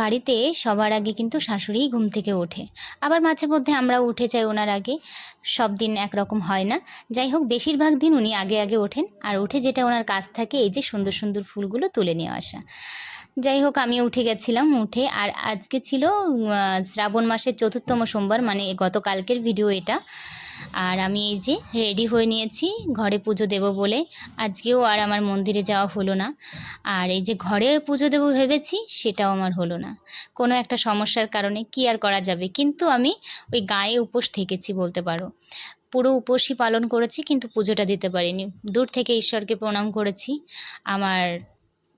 বাড়িতে সবার আগে কিন্তু শাশুড়িই ঘুম থেকে ওঠে, আবার মাঝে মধ্যে আমরাও উঠে যাই ওনার আগে। সব দিন একরকম হয় না। যাই হোক, বেশিরভাগ দিন উনি আগে আগে ওঠেন, আর উঠে যেটা ওনার কাজ থাকে এই যে সুন্দর সুন্দর ফুলগুলো তুলে নিয়ে আসা। যাই হোক, আমি উঠে গেছিলাম। উঠে আর আজকে ছিল শ্রাবণ মাসের ৪র্থতম সোমবার, মানে গতকালকের ভিডিও এটা। আর আমি এই যে রেডি হয়ে নিয়েছি ঘরে পুজো দেব বলে। আজকেও আর আমার মন্দিরে যাওয়া হলো না। আর এই যে ঘরে পুজো দেবো ভেবেছি, সেটাও আমার হলো না কোনো একটা সমস্যার কারণে। কি আর করা যাবে, কিন্তু আমি ওই গায়ে উপোস থেকেছি বলতে পারো। পুরো উপোসই পালন করেছি, কিন্তু পুজোটা দিতে পারিনি। দূর থেকে ঈশ্বরকে প্রণাম করেছি। আমার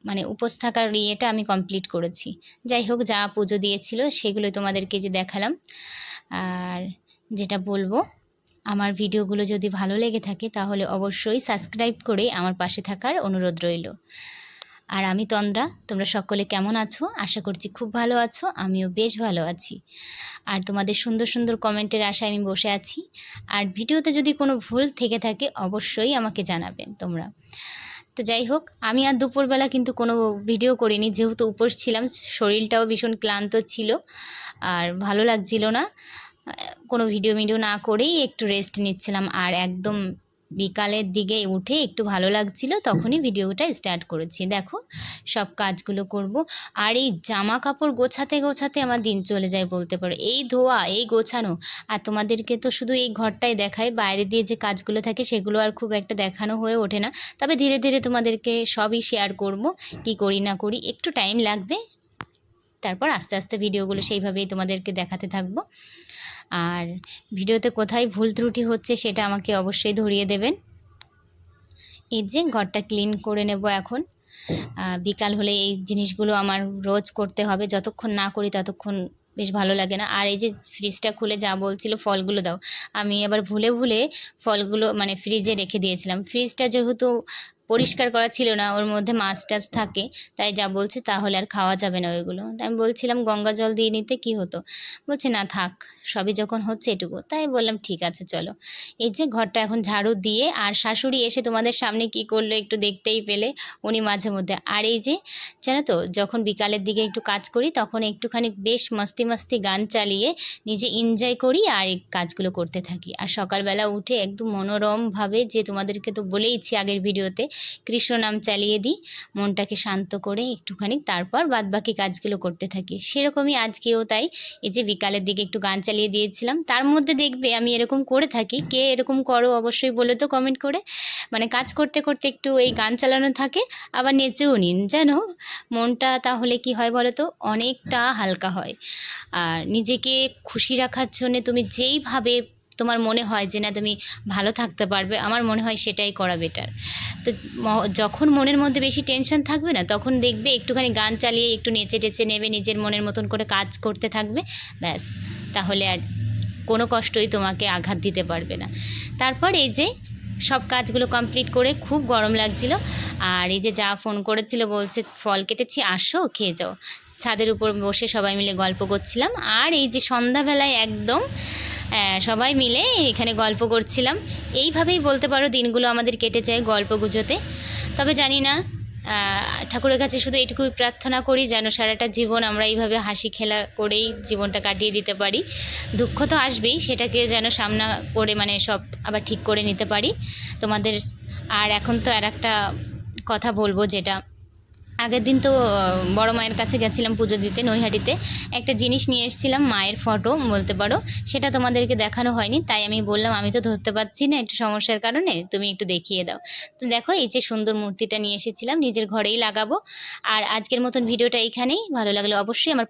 মানে উপোস থাকার ইয়েটা আমি কমপ্লিট করেছি। যাই হোক, যা পুজো দিয়েছিল সেগুলো তোমাদেরকে যে দেখালাম। আর যেটা বলবো, আমার ভিডিওগুলো যদি ভালো লেগে থাকে তাহলে অবশ্যই সাবস্ক্রাইব করে আমার পাশে থাকার অনুরোধ রইল। আর আমি তন্দ্রা, তোমরা সকলে কেমন আছো? আশা করছি খুব ভালো আছো, আমিও বেশ ভালো আছি। আর তোমাদের সুন্দর সুন্দর কমেন্টের আশায় আমি বসে আছি। আর ভিডিওতে যদি কোনো ভুল থেকে থাকে অবশ্যই আমাকে জানাবেন তোমরা। তো যাই হোক, আমি আর দুপুরবেলা কিন্তু কোনো ভিডিও করিনি, যেহেতু উপোস ছিলাম। শরীরটাও ভীষণ ক্লান্ত ছিল আর ভালো লাগছিল না। কোনো ভিডিও না করেই একটু রেস্ট নিচ্ছিলাম। আর একদম বিকালের দিকে উঠে একটু ভালো লাগছিল, তখনই ভিডিওটা স্টার্ট করেছি। দেখো, সব কাজগুলো করব। আর এই জামা কাপড় গোছাতে গোছাতে আমার দিন চলে যায় বলতে পারো। এই ধোয়া, এই গোছানো। আর তোমাদেরকে তো শুধু এই ঘরটাই দেখাই, বাইরে দিয়ে যে কাজগুলো থাকে সেগুলো আর খুব একটা দেখানো হয়ে ওঠে না। তবে ধীরে ধীরে তোমাদেরকে সবই শেয়ার করব, কি করি না করি। একটু টাইম লাগবে, তারপর আস্তে আস্তে ভিডিওগুলো সেইভাবেই তোমাদেরকে দেখাতে থাকবো। আর ভিডিওতে কোথায় ভুল ত্রুটি হচ্ছে সেটা আমাকে অবশ্যই ধরিয়ে দেবেন। এই যে ঘরটা ক্লিন করে নেব এখন। বিকাল হলে এই জিনিসগুলো আমার রোজ করতে হবে, যতক্ষণ না করি ততক্ষণ বেশ ভালো লাগে না। আর এই যে ফ্রিজটা খুলে যা বলছিল ফলগুলো দাও, আমি আবার ভুলে ভুলে ফলগুলো মানে ফ্রিজে রেখে দিয়েছিলাম। ফ্রিজটা যেহেতু পরিষ্কার করা ছিল না, ওর মধ্যে মাছ টাছ থাকে, তাই যা বলছে তাহলে আর খাওয়া যাবে না ওইগুলো। তাই আমি বলছিলাম গঙ্গা জল দিয়ে নিতে, কি হতো। বলছে না থাক, সবই যখন হচ্ছে এটুকু। তাই বললাম ঠিক আছে চলো। এই যে ঘরটা এখন ঝাড়ু দিয়ে, আর শাশুড়ি এসে তোমাদের সামনে কি করলো একটু দেখতেই পেলে উনি মাঝে মধ্যে। আর এই যে জানো তো, যখন বিকালের দিকে একটু কাজ করি তখন একটুখানি বেশ মাস্তি মাস্তি গান চালিয়ে নিজে এনজয় করি আর এই কাজগুলো করতে থাকি। আর সকালবেলা উঠে একদম মনোরমভাবে, যে তোমাদেরকে তো বলেইছি আগের ভিডিওতে, কৃষ্ণ নাম চালিয়ে দিই মনটাকে শান্ত করে একটুখানি, তারপর বাদবাকি কাজগুলো করতে থাকি। সেরকমই আজকেও তাই। এই যে বিকালের দিকে একটু গান চালিয়ে দিয়েছিলাম। তার মধ্যে দেখবে আমি এরকম করে থাকি, কে এরকম করো অবশ্যই বলে তো কমেন্ট করে। মানে কাজ করতে করতে একটু এই গান চালানো থাকে, আবার নেচেও নিন, জানো মনটা তাহলে কি হয় বলো তো, অনেকটা হালকা হয়। আর নিজেকে খুশি রাখার জন্য তুমি যেইভাবে তোমার মনে হয় যে না তুমি ভালো থাকতে পারবে, আমার মনে হয় সেটাই করা বেটার। তো যখন মনের মধ্যে বেশি টেনশন থাকবে না, তখন দেখবে একটুখানি গান চালিয়ে একটু নেচে টেচে নেবে, নিজের মনের মতন করে কাজ করতে থাকবে, ব্যাস। তাহলে আর কোনো কষ্টই তোমাকে আঘাত দিতে পারবে না। তারপর এই যে সব কাজগুলো কমপ্লিট করে, খুব গরম লাগছিল। আর এই যে যা ফোন করেছিল, বলছে ফল কেটেছি আসো খেয়ে যাও। ছাদের উপর বসে সবাই মিলে গল্প করছিলাম। আর এই যে সন্ধ্যাবেলায় একদম সবাই মিলে এখানে গল্প করছিলাম। এইভাবেই বলতে পারো দিনগুলো আমাদের কেটে যায় গল্প গুজোতে। তবে জানি না, ঠাকুরের কাছে শুধু এটুকুই প্রার্থনা করি যেন সারাটা জীবন আমরা এইভাবে হাসি খেলা করেই জীবনটা কাটিয়ে দিতে পারি। দুঃখ তো আসবেই, সেটাকে যেন সামনা করে মানে সব আবার ঠিক করে নিতে পারি তোমাদের। আর এখন তো আর একটা কথা বলবো, যেটা আগের দিন তো বড় মায়ের কাছে গেছিলাম পুজো দিতে নৈহাটিতে। একটা জিনিস নিয়ে এসেছিলাম, মায়ের ফটো বলতে পারো। সেটা তোমাদেরকে দেখানো হয়নি, তাই আমি বললাম আমি তো ধরতে পারছি না একটু সমস্যার কারণে, তুমি একটু দেখিয়ে দাও। তো দেখো, এই যে সুন্দর মূর্তিটা নিয়ে এসেছিলাম, নিজের ঘরেই লাগাবো। আর আজকের মতন ভিডিওটা এইখানেই। ভালো লাগলে অবশ্যই আমার